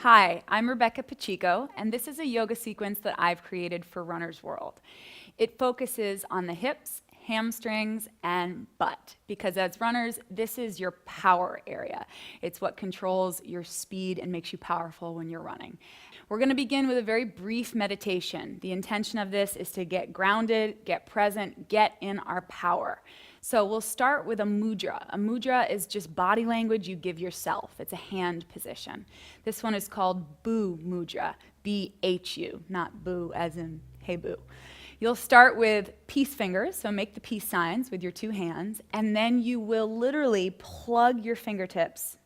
Hi, I'm Rebecca Pacheco, and this is a yoga sequence that I've created for Runner's World. It focuses on the hips, hamstrings, and butt, because as runners, this is your power area. It's what controls your speed and makes you powerful when you're running. We're going to begin with a very brief meditation. The intention of this is to get grounded, get present, get in our power. So we'll start with a mudra. A mudra is just body language you give yourself. It's a hand position. This one is called Bhu Mudra, B-H-U, not boo as in hey boo. You'll start with peace fingers, so make the peace signs with your two hands, and then you will literally plug your fingertips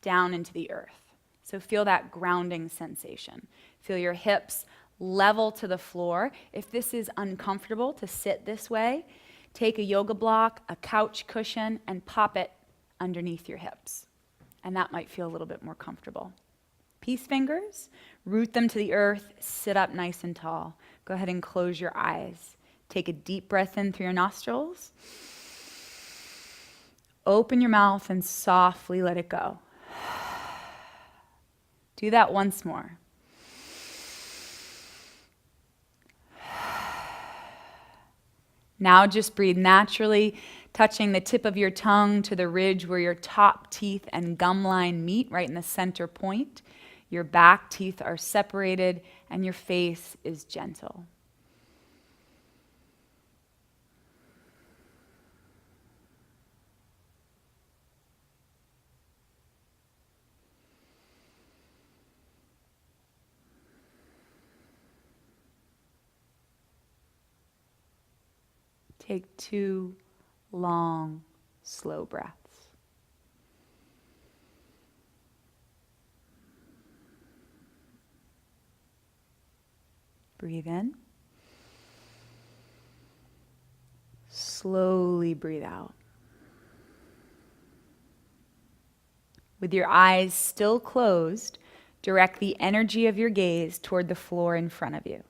down into the earth. So feel that grounding sensation. Feel your hips level to the floor. If this is uncomfortable to sit this way, take a yoga block, a couch cushion, and pop it underneath your hips. And that might feel a little bit more comfortable. Peace fingers, root them to the earth, sit up nice and tall. Go ahead and close your eyes. Take a deep breath in through your nostrils. Open your mouth and softly let it go. Do that once more. Now just breathe naturally, touching the tip of your tongue to the ridge where your top teeth and gum line meet, right in the center point. Your back teeth are separated and your face is gentle. Take 2 long, slow breaths. Breathe in. Slowly breathe out. With your eyes still closed, direct the energy of your gaze toward the floor in front of you.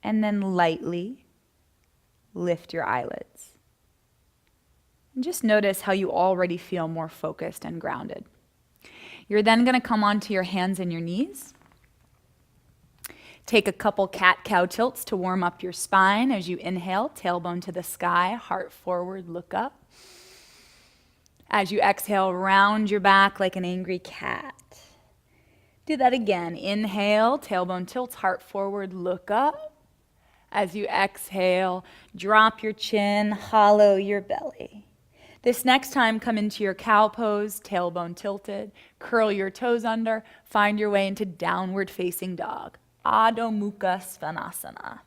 And then lightly lift your eyelids. And just notice how you already feel more focused and grounded. You're then going to come onto your hands and your knees. Take a couple cat-cow tilts to warm up your spine as you inhale, tailbone to the sky, heart forward, look up. As you exhale, round your back like an angry cat. Do that again. Inhale, tailbone tilts, heart forward, look up. As you exhale, drop your chin, hollow your belly. This next time, come into your cow pose, tailbone tilted, curl your toes under, find your way into downward facing dog, Adho Mukha Svanasana.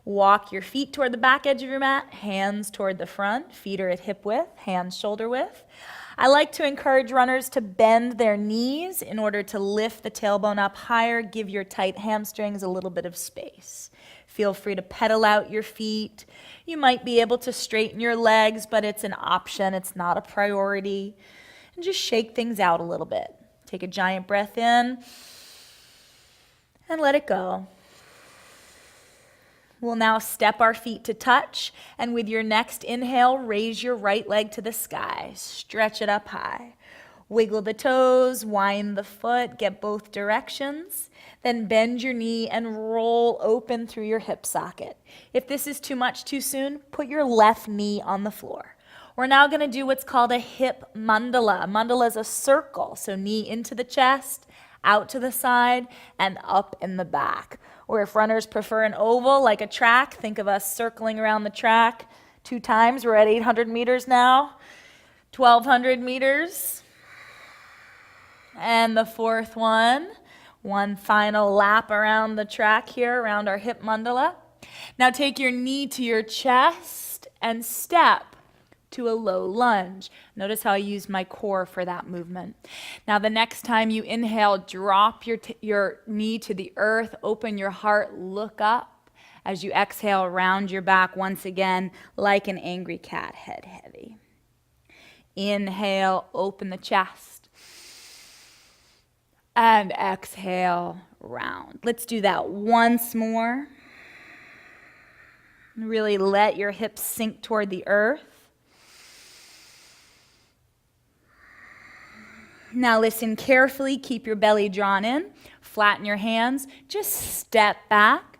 Walk your feet toward the back edge of your mat, hands toward the front, feet are at hip width, hands shoulder width. I like to encourage runners to bend their knees in order to lift the tailbone up higher, give your tight hamstrings a little bit of space. Feel free to pedal out your feet. You might be able to straighten your legs, but it's an option, it's not a priority. And just shake things out a little bit. Take a giant breath in and let it go. We'll now step our feet to touch, and with your next inhale, raise your right leg to the sky. Stretch it up high. Wiggle the toes, wind the foot, get both directions. Then bend your knee and roll open through your hip socket. If this is too much too soon, put your left knee on the floor. We're now going to do what's called a hip mandala. A mandala is a circle, so knee into the chest, out to the side, and up in the back. Or if runners prefer an oval like a track, think of us circling around the track 2 times. We're at 800 meters now, 1,200 meters. And the 4th one final lap around the track here, around our hip mandala. Now take your knee to your chest and step to a low lunge. Notice how I used my core for that movement. Now the next time you inhale, drop your knee to the earth, open your heart, look up. As you exhale, round your back once again like an angry cat, head heavy. Inhale, open the chest. And exhale, round. Let's do that once more. Really let your hips sink toward the earth. Now listen carefully, keep your belly drawn in, flatten your hands, just step back,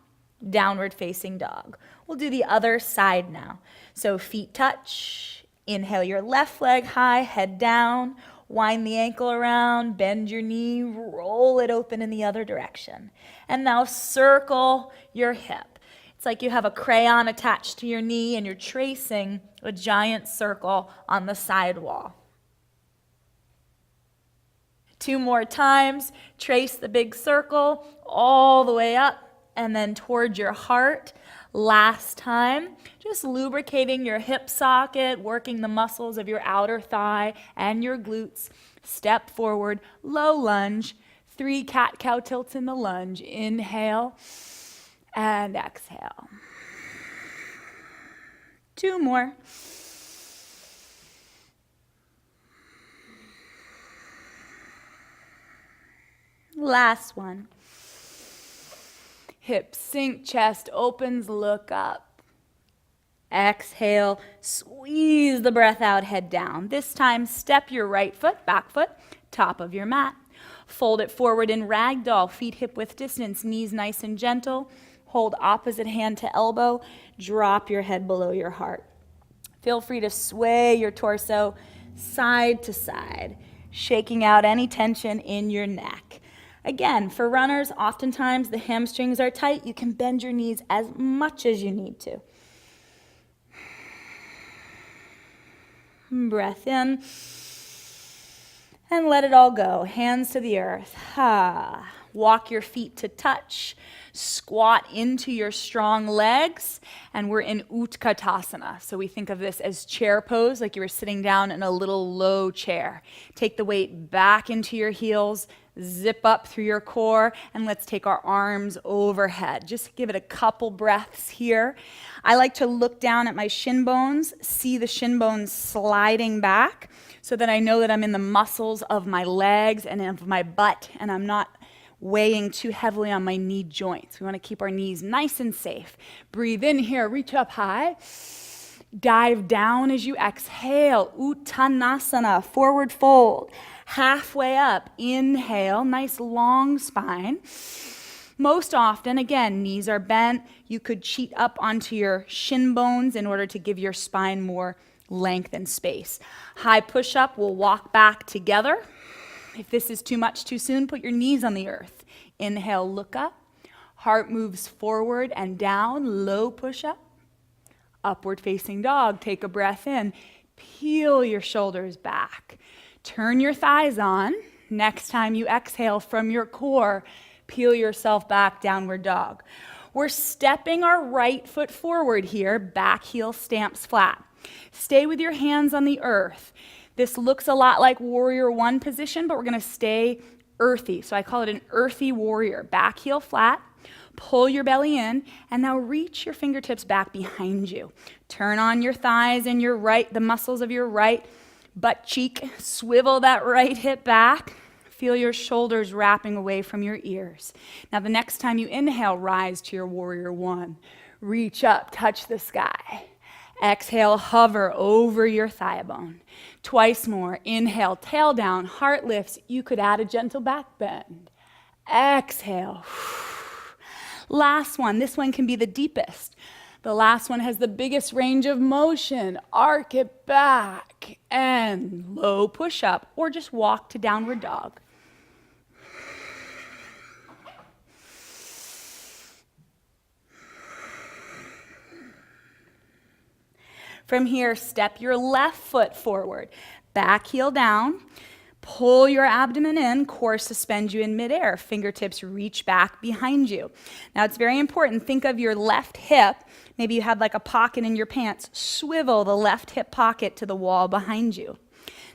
downward facing dog. We'll do the other side now. So feet touch, inhale your left leg high, head down, wind the ankle around, bend your knee, roll it open in the other direction. And now circle your hip. It's like you have a crayon attached to your knee and you're tracing a giant circle on the side wall. 2 more times, trace the big circle all the way up and then toward your heart. Last time, just lubricating your hip socket, working the muscles of your outer thigh and your glutes. Step forward, low lunge, 3 cat-cow tilts in the lunge. Inhale and exhale. 2 more. Last one. Hips sink, chest opens, look up. Exhale, squeeze the breath out, head down. This time, step your right foot, back foot, top of your mat. Fold it forward in ragdoll, feet hip width distance, knees nice and gentle. Hold opposite hand to elbow, drop your head below your heart. Feel free to sway your torso side to side, shaking out any tension in your neck. Again, for runners, oftentimes the hamstrings are tight. You can bend your knees as much as you need to. Breath in and let it all go. Hands to the earth. Walk your feet to touch. Squat into your strong legs, and we're in Utkatasana. So we think of this as chair pose, like you were sitting down in a little low chair. Take the weight back into your heels, zip up through your core, and let's take our arms overhead. Just give it a couple breaths here. I like to look down at my shin bones, see the shin bones sliding back so that I know that I'm in the muscles of my legs and of my butt, and I'm not weighing too heavily on my knee joints. We want to keep our knees nice and safe. Breathe in here, reach up high. Dive down as you exhale. Uttanasana, forward fold. Halfway up, inhale, nice long spine. Most often, again, knees are bent. You could cheat up onto your shin bones in order to give your spine more length and space. High push-up, we'll walk back together. If this is too much too soon, put your knees on the earth. Inhale, look up. Heart moves forward and down, low push-up. Upward facing dog, take a breath in. Peel your shoulders back. Turn your thighs on. Next time you exhale from your core, peel yourself back, downward dog. We're stepping our right foot forward here, back heel stamps flat. Stay with your hands on the earth. This looks a lot like warrior one position, but we're gonna stay earthy. So I call it an earthy warrior. Back heel flat, pull your belly in, and now reach your fingertips back behind you. Turn on your thighs and the muscles of your right butt cheek. Swivel that right hip back. Feel your shoulders wrapping away from your ears. Now the next time you inhale, rise to your warrior one. Reach up, touch the sky. Exhale, hover over your thigh bone. Twice more. Inhale, tail down, heart lifts. You could add a gentle back bend. Exhale. Last one. This one can be the deepest. The last one has the biggest range of motion. Arc it back and low push up, or just walk to downward dog. From here, step your left foot forward, back heel down, pull your abdomen in, core suspend you in midair, fingertips reach back behind you. Now it's very important, think of your left hip, maybe you have like a pocket in your pants, swivel the left hip pocket to the wall behind you.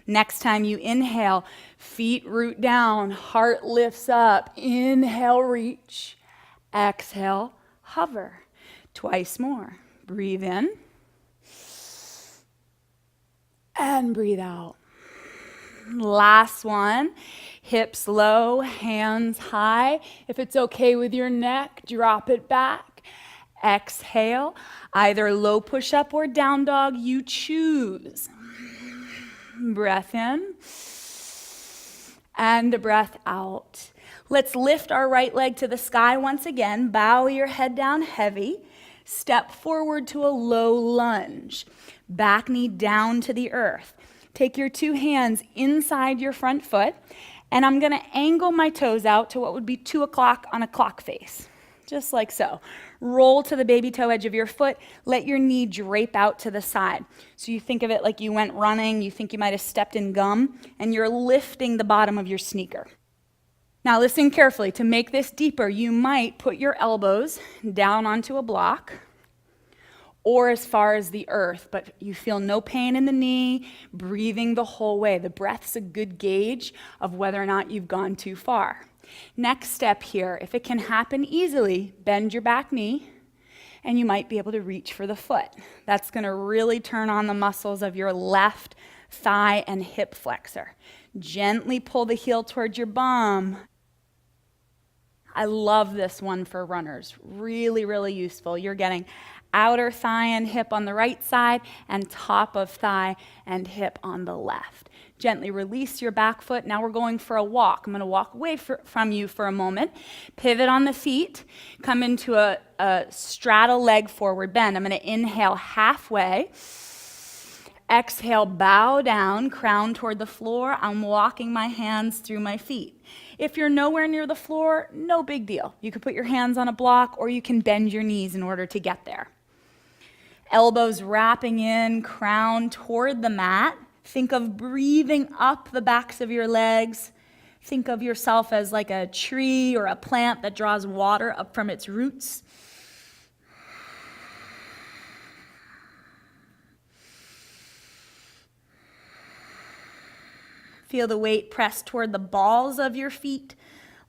Next time you inhale, feet root down, heart lifts up, inhale, reach, exhale, hover. Twice more, breathe in. And breathe out. Last one, hips low, hands high. If it's okay with your neck, drop it back. Exhale, either low push-up or down dog, you choose. Breath in. and a breath out. Let's lift our right leg to the sky once again. Bow your head down heavy. Step forward to a low lunge. Back knee down to the earth. Take your two hands inside your front foot, and I'm gonna angle my toes out to what would be 2 o'clock on a clock face, just like so. Roll to the baby toe edge of your foot. Let your knee drape out to the side. So you think of it like you went running, you think you might have stepped in gum, and you're lifting the bottom of your sneaker. Now listen carefully. To make this deeper, you might put your elbows down onto a block or as far as the earth, but you feel no pain in the knee, breathing the whole way. The breath's a good gauge of whether or not you've gone too far. Next step here, if it can happen easily, bend your back knee, and you might be able to reach for the foot. That's gonna really turn on the muscles of your left thigh and hip flexor. Gently pull the heel towards your bum. I love this one for runners. Really, really useful. You're getting outer thigh and hip on the right side and top of thigh and hip on the left. Gently release your back foot. Now we're going for a walk. I'm going to walk away from you for a moment. Pivot on the feet. Come into a straddle leg forward bend. I'm going to inhale halfway. Exhale, bow down, crown toward the floor. I'm walking my hands through my feet. If you're nowhere near the floor, no big deal. You can put your hands on a block or you can bend your knees in order to get there. Elbows wrapping in, crown toward the mat. Think of breathing up the backs of your legs. Think of yourself as like a tree or a plant that draws water up from its roots. Feel the weight press toward the balls of your feet,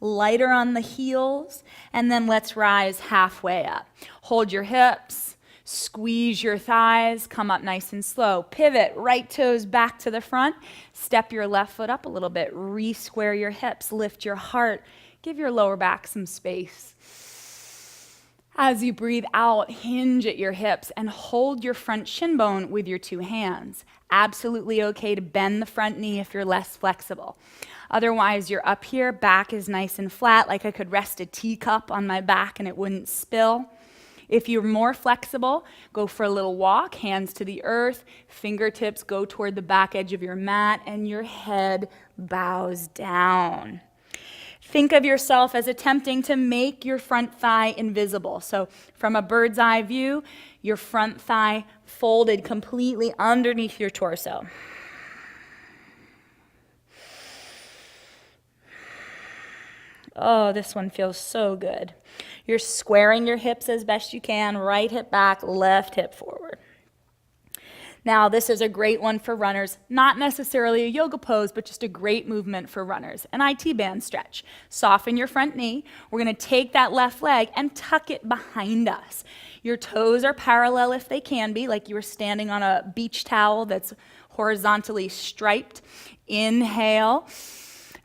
lighter on the heels, and then let's rise halfway up. Hold your hips, squeeze your thighs, come up nice and slow. Pivot, right toes back to the front. Step your left foot up a little bit. Re-square your hips, lift your heart. Give your lower back some space. As you breathe out, hinge at your hips and hold your front shin bone with your two hands. Absolutely okay to bend the front knee if you're less flexible. Otherwise, you're up here, back is nice and flat, like I could rest a teacup on my back and it wouldn't spill. If you're more flexible, go for a little walk, hands to the earth, fingertips go toward the back edge of your mat, and your head bows down. Think of yourself as attempting to make your front thigh invisible. So from a bird's eye view, your front thigh folded completely underneath your torso. Oh, this one feels so good. You're squaring your hips as best you can, right hip back, left hip forward. Now, this is a great one for runners, not necessarily a yoga pose, but just a great movement for runners. An IT band stretch. Soften your front knee. We're gonna take that left leg and tuck it behind us. Your toes are parallel if they can be, like you were standing on a beach towel that's horizontally striped. Inhale.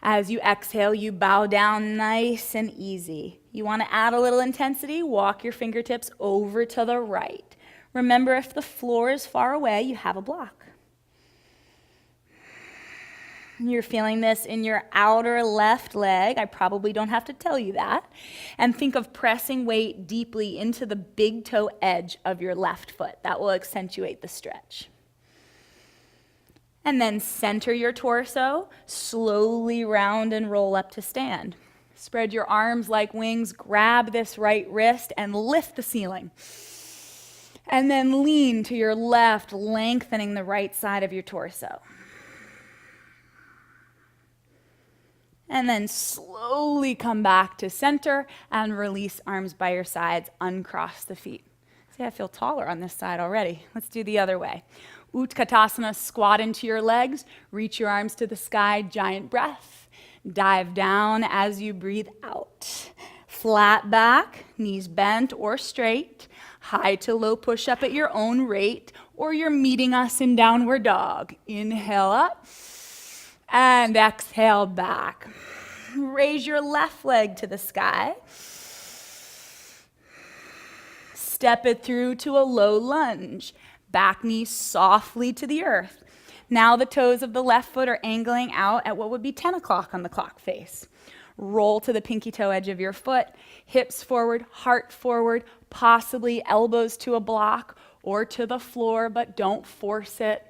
As you exhale, you bow down nice and easy. You wanna add a little intensity, walk your fingertips over to the right. Remember, if the floor is far away, you have a block. You're feeling this in your outer left leg. I probably don't have to tell you that. And think of pressing weight deeply into the big toe edge of your left foot. That will accentuate the stretch. And then center your torso, slowly round and roll up to stand. Spread your arms like wings, grab this right wrist and lift the ceiling. And then lean to your left, lengthening the right side of your torso. And then slowly come back to center and release arms by your sides, uncross the feet. See, I feel taller on this side already. Let's do the other way. Utkatasana, squat into your legs, reach your arms to the sky, giant breath. Dive down as you breathe out. Flat back, knees bent or straight. High to low push up at your own rate, or you're meeting us in downward dog. Inhale up and exhale back. Raise your left leg to the sky. Step it through to a low lunge. Back knee softly to the earth. Now the toes of the left foot are angling out at what would be 10 o'clock on the clock face. Roll to the pinky toe edge of your foot, hips forward, heart forward, possibly elbows to a block or to the floor, but don't force it.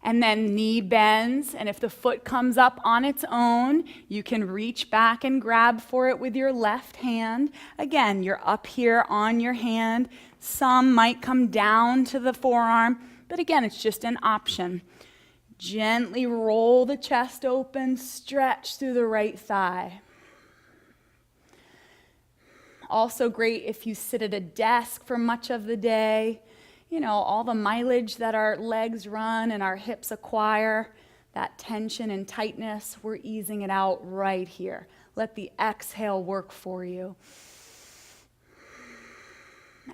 And then knee bends, and if the foot comes up on its own, you can reach back and grab for it with your left hand. Again, you're up here on your hand. Some might come down to the forearm, but again, it's just an option. Gently roll the chest open, stretch through the right thigh. Also great if you sit at a desk for much of the day. You know, all the mileage that our legs run and our hips acquire, that tension and tightness, we're easing it out right here. Let the exhale work for you.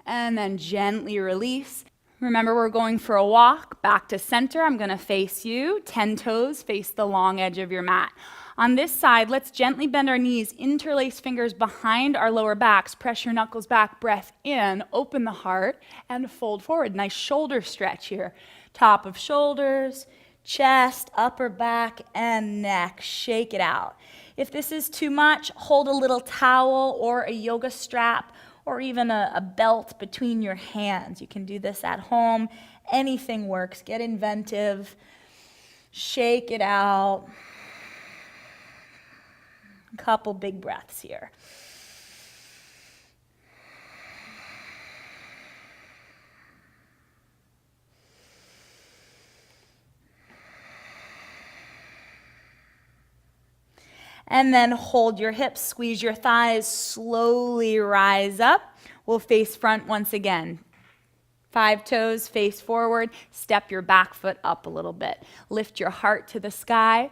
And then gently release. Remember, we're going for a walk back to center. I'm going to face you. 10 toes face the long edge of your mat. On this side, let's gently bend our knees, interlace fingers behind our lower backs, press your knuckles back, breath in, open the heart, and fold forward. Nice shoulder stretch here. Top of shoulders, chest, upper back, and neck. Shake it out. If this is too much, hold a little towel or a yoga strap or even a belt between your hands. You can do this at home. Anything works. Get inventive. Shake it out. A couple big breaths here. And then hold your hips, squeeze your thighs, slowly rise up. We'll face front once again. 5 toes, face forward, step your back foot up a little bit. Lift your heart to the sky.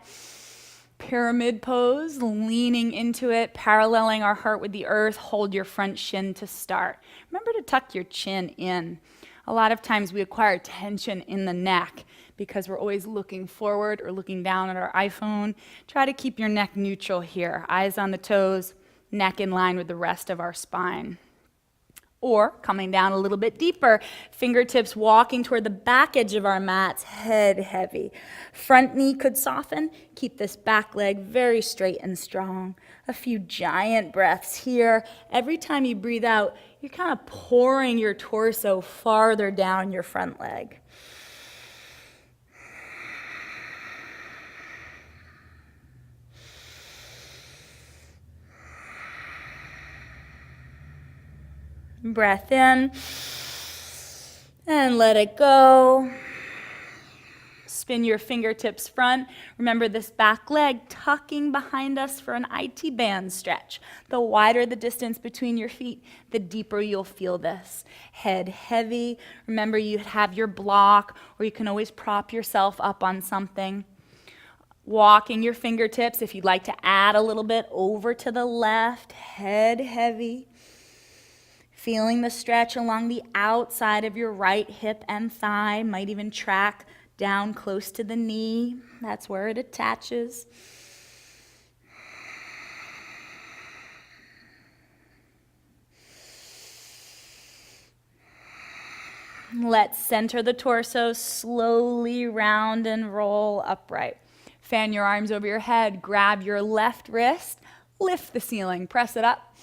Pyramid pose, leaning into it, paralleling our heart with the earth. Hold your front shin to start. Remember to tuck your chin in. A lot of times we acquire tension in the neck because we're always looking forward or looking down at our iPhone. Try to keep your neck neutral here. Eyes on the toes, neck in line with the rest of our spine. Or coming down a little bit deeper, fingertips walking toward the back edge of our mats, head heavy. Front knee could soften. Keep this back leg very straight and strong. A few giant breaths here. Every time you breathe out, you're kind of pouring your torso farther down your front leg. Breath in and let it go. Spin your fingertips front. Remember this back leg tucking behind us for an IT band stretch. The wider the distance between your feet, the deeper you'll feel this. Head heavy. Remember you have your block, or you can always prop yourself up on something. Walking your fingertips, if you'd like to add a little bit, over to the left. Head heavy. Feeling the stretch along the outside of your right hip and thigh, might even track down close to the knee. That's where it attaches. Let's center the torso, slowly round and roll upright. Fan your arms over your head, grab your left wrist, lift the ceiling, press it up.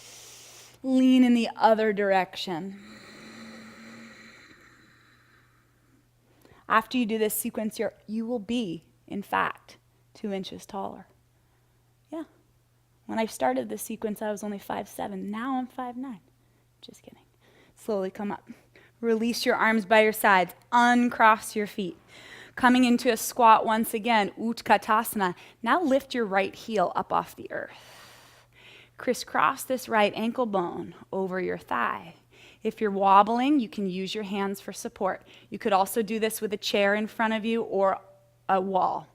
Lean in the other direction. After you do this sequence, you will be, in fact, 2 inches taller. Yeah. When I started this sequence, I was only 5'7". Now I'm 5'9". Just kidding. Slowly come up. Release your arms by your sides. Uncross your feet. Coming into a squat once again, Utkatasana. Now lift your right heel up off the earth. Crisscross this right ankle bone over your thigh. If you're wobbling, you can use your hands for support. You could also do this with a chair in front of you or a wall.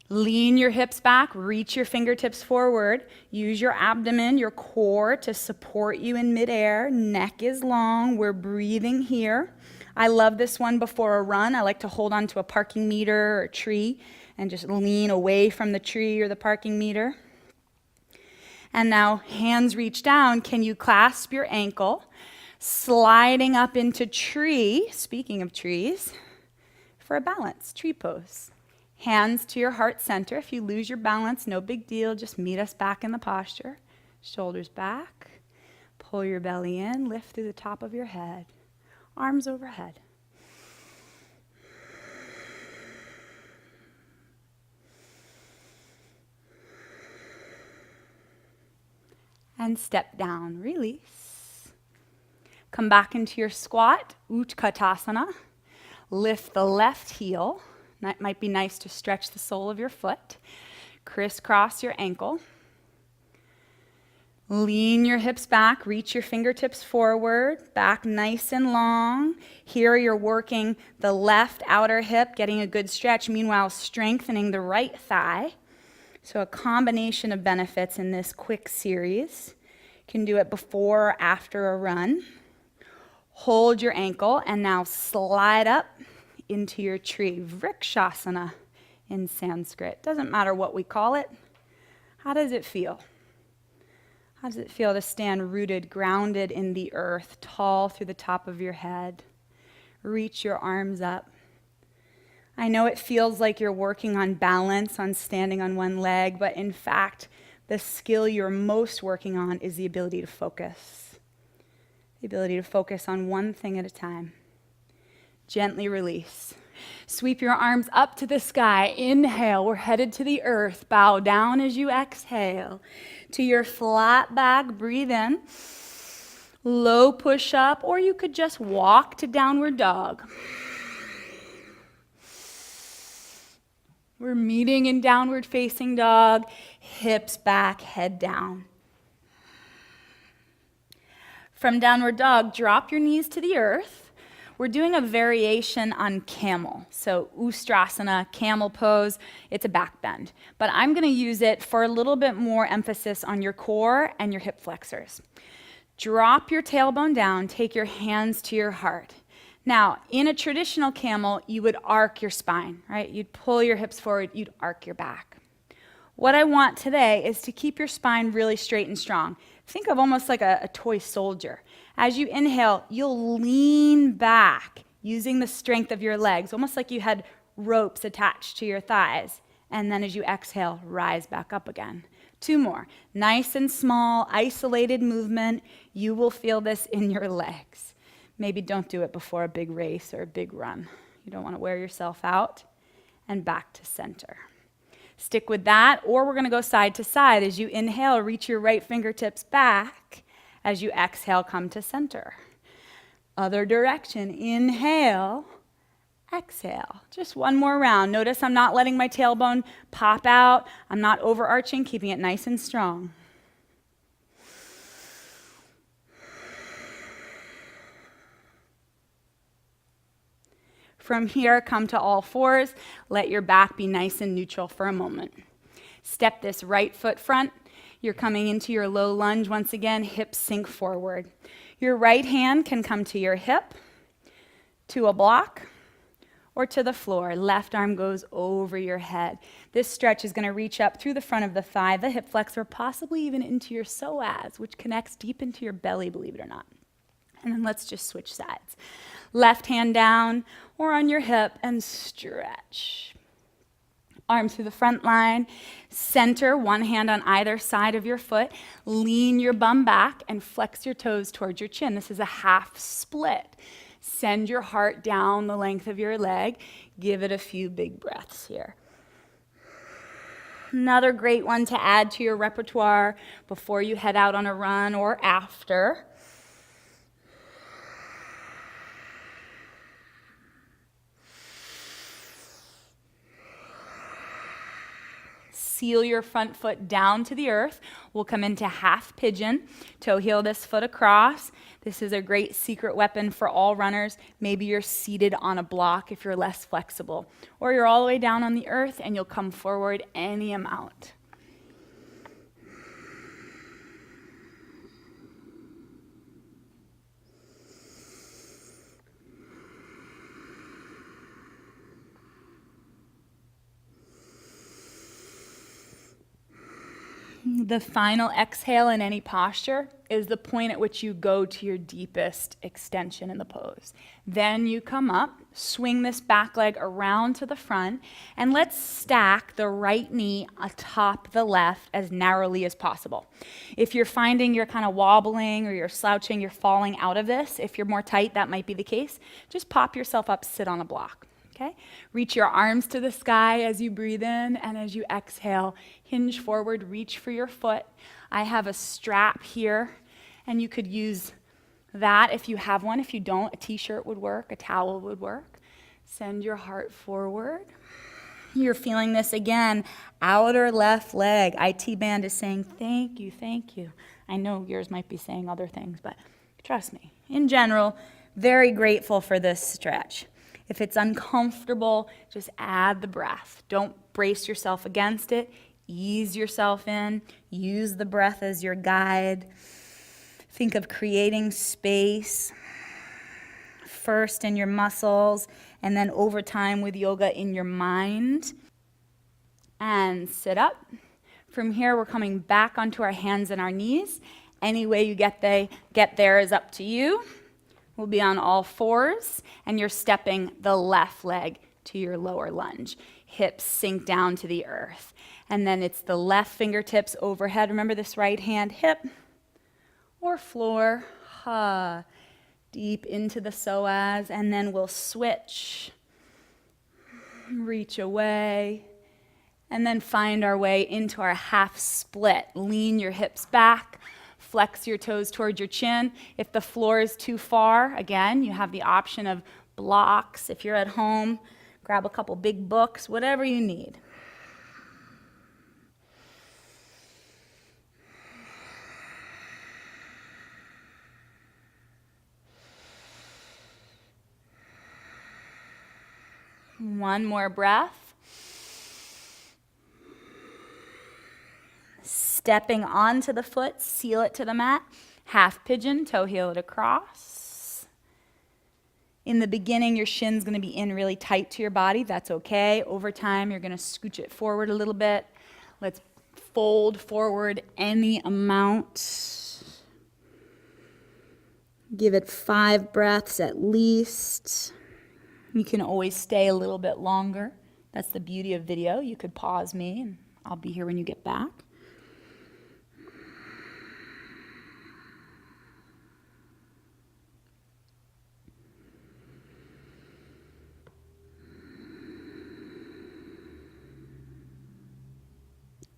Lean your hips back, reach your fingertips forward. Use your abdomen, your core to support you in midair. Neck is long, we're breathing here. I love this one before a run. I like to hold on to a parking meter or a tree and just lean away from the tree or the parking meter. And now hands reach down. Can you clasp your ankle? Sliding up into tree, speaking of trees, for a balance, tree pose. Hands to your heart center. If you lose your balance, no big deal. Just meet us back in the posture. Shoulders back. Pull your belly in. Lift through the top of your head. Arms overhead. And step down. Release. Come back into your squat, Utkatasana. Lift the left heel. That might be nice to stretch the sole of your foot. Crisscross your ankle. Lean your hips back, reach your fingertips forward, back nice and long. Here you're working the left outer hip, getting a good stretch, meanwhile strengthening the right thigh. So a combination of benefits in this quick series. You can do it before or after a run. Hold your ankle and now slide up into your tree. Vrikshasana in Sanskrit. Doesn't matter what we call it. How does it feel? How does it feel to stand rooted, grounded in the earth, tall through the top of your head? Reach your arms up. I know it feels like you're working on balance, on standing on one leg, but in fact, the skill you're most working on is the ability to focus. The ability to focus on one thing at a time. Gently release. Sweep your arms up to the sky. Inhale, we're headed to the earth. Bow down as you exhale. To your flat back, breathe in. Low push up, or you could just walk to downward dog. We're meeting in downward facing dog. Hips back, head down. From downward dog, drop your knees to the earth. We're doing a variation on camel. So Ustrasana, camel pose, it's a back bend. But I'm gonna use it for a little bit more emphasis on your core and your hip flexors. Drop your tailbone down, take your hands to your heart. Now, in a traditional camel, you would arc your spine, right? You'd pull your hips forward, you'd arc your back. What I want today is to keep your spine really straight and strong. Think of almost like a toy soldier. As you inhale, you'll lean back using the strength of your legs, almost like you had ropes attached to your thighs. And then as you exhale, rise back up again. 2 more. Nice and small, isolated movement. You will feel this in your legs. Maybe don't do it before a big race or a big run. You don't want to wear yourself out. And back to center. Stick with that, or we're going to go side to side. As you inhale, reach your right fingertips back. As you exhale, come to center. Other direction. Inhale, exhale. Just one more round. Notice I'm not letting my tailbone pop out. I'm not overarching, keeping it nice and strong. From here, come to all fours. Let your back be nice and neutral for a moment. Step this right foot front. You're coming into your low lunge once again, hips sink forward. Your right hand can come to your hip, to a block, or to the floor. Left arm goes over your head. This stretch is going to reach up through the front of the thigh, the hip flexor, possibly even into your psoas, which connects deep into your belly, believe it or not. And then let's just switch sides. Left hand down or on your hip and stretch. Arms through the front line. Center, one hand on either side of your foot. Lean your bum back and flex your toes towards your chin. This is a half split. Send your heart down the length of your leg. Give it a few big breaths here. Another great one to add to your repertoire before you head out on a run or after. Seal your front foot down to the earth. We'll come into half pigeon. Toe heel this foot across. This is a great secret weapon for all runners. Maybe you're seated on a block if you're less flexible. Or you're all the way down on the earth and you'll come forward any amount. The final exhale in any posture is the point at which you go to your deepest extension in the pose. Then you come up, swing this back leg around to the front, and let's stack the right knee atop the left as narrowly as possible. If you're finding you're kind of wobbling or you're slouching, you're falling out of this, if you're more tight, that might be the case, just pop yourself up, sit on a block. Okay? Reach your arms to the sky as you breathe in, and as you exhale, hinge forward, reach for your foot. I have a strap here, and you could use that if you have one. If you don't, a t-shirt would work, a towel would work. Send your heart forward. You're feeling this again, outer left leg. IT band is saying, thank you, thank you. I know yours might be saying other things, but trust me, in general, very grateful for this stretch. If it's uncomfortable, just add the breath. Don't brace yourself against it. Ease yourself in. Use the breath as your guide. Think of creating space, first in your muscles, and then over time with yoga in your mind. And sit up. From here, we're coming back onto our hands and our knees. Any way you get there is up to you. We'll be on all fours, and you're stepping the left leg to your lower lunge. Hips sink down to the earth. And then it's the left fingertips overhead. Remember this right hand hip or floor. Deep into the psoas, and then we'll switch. Reach away. And then find our way into our half split. Lean your hips back. Flex your toes towards your chin. If the floor is too far, again, you have the option of blocks. If you're at home, grab a couple big books, whatever you need. One more breath. Stepping onto the foot, seal it to the mat. Half pigeon, toe heel it across. In the beginning, your shin's going to be in really tight to your body. That's okay. Over time, you're going to scooch it forward a little bit. Let's fold forward any amount. Give it 5 breaths at least. You can always stay a little bit longer. That's the beauty of video. You could pause me, and I'll be here when you get back.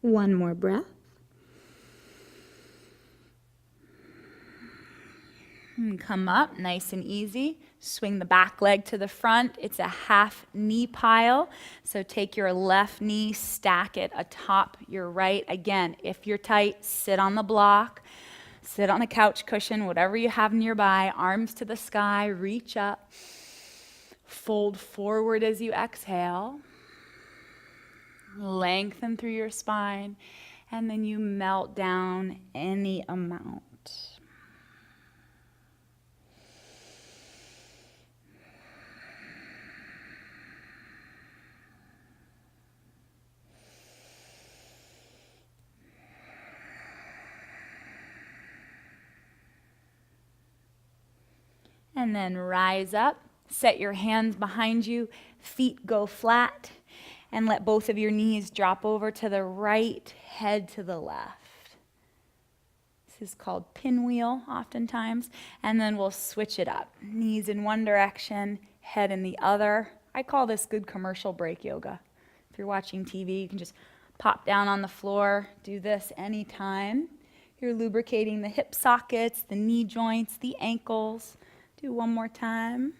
One more breath. And come up, nice and easy. Swing the back leg to the front. It's a half knee pile. So take your left knee, stack it atop your right. Again, if you're tight, sit on the block. Sit on a couch cushion, whatever you have nearby. Arms to the sky, reach up. Fold forward as you exhale. Lengthen through your spine, and then you melt down any amount. And then rise up, set your hands behind you, feet go flat. And let both of your knees drop over to the right, head to the left. This is called pinwheel oftentimes. And then we'll switch it up. Knees in one direction, head in the other. I call this good commercial break yoga. If you're watching TV, you can just pop down on the floor, do this anytime. You're lubricating the hip sockets, the knee joints, the ankles. Do one more time.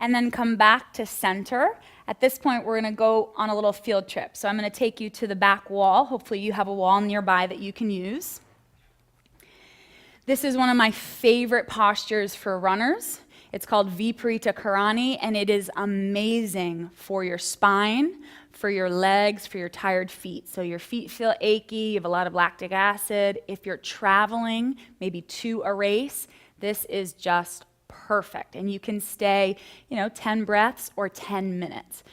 And then come back to center. At this point, we're going to go on a little field trip. So I'm going to take you to the back wall. Hopefully you have a wall nearby that you can use. This is one of my favorite postures for runners. It's called Viparita Karani, and it is amazing for your spine, for your legs, for your tired feet. So your feet feel achy, you have a lot of lactic acid. If you're traveling, maybe to a race, this is just perfect. And you can stay, 10 breaths or 10 minutes.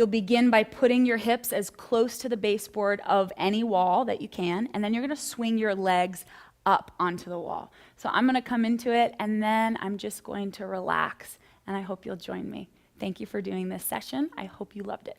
You'll begin by putting your hips as close to the baseboard of any wall that you can, and then you're going to swing your legs up onto the wall. So I'm going to come into it, and then I'm just going to relax, and I hope you'll join me. Thank you for doing this session. I hope you loved it.